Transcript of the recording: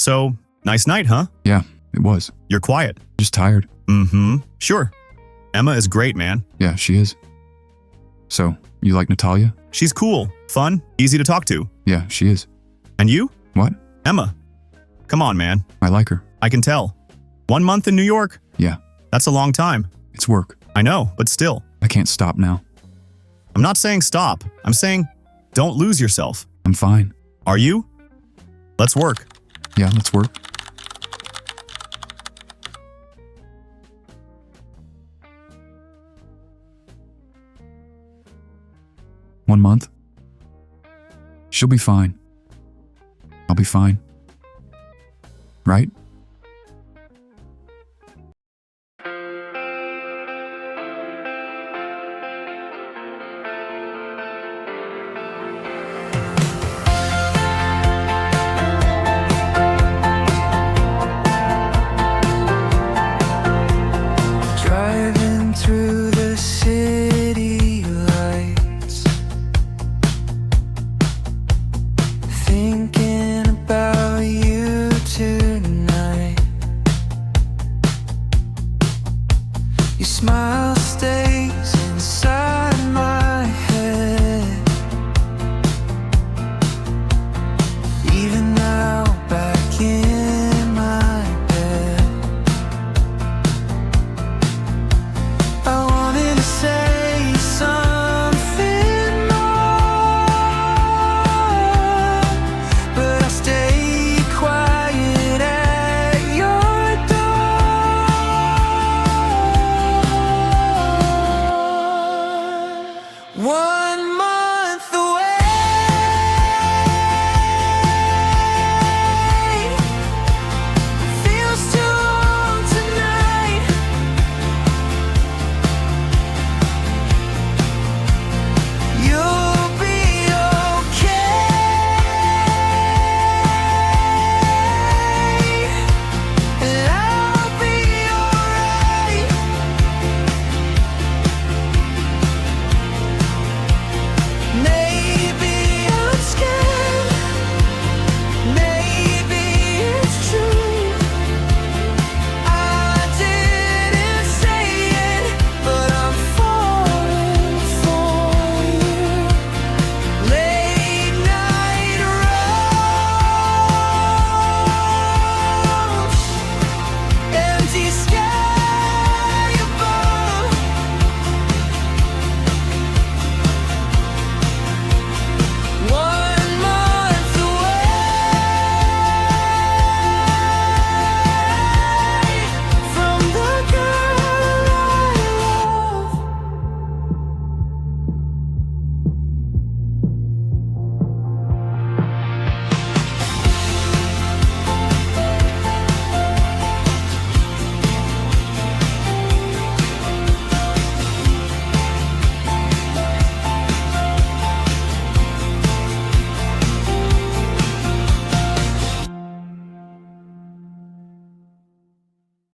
So, nice night, huh? Yeah, it was. You're quiet. Just tired. Mm-hmm. Sure. Emma is great, man. Yeah, she is. So, you like Natalia? She's cool, fun, easy to talk to. Yeah, she is. And you? What? Emma. Come on, man. I like her. I can tell. 1 month in New York? Yeah, That's a long time. it's work. I know, but still. I can't stop now. I'm not saying stop. I'm saying don't lose yourself. I'm fine. Are you? Let's work. Yeah, let's work. One month? She'll be fine. I'll be fine. Right?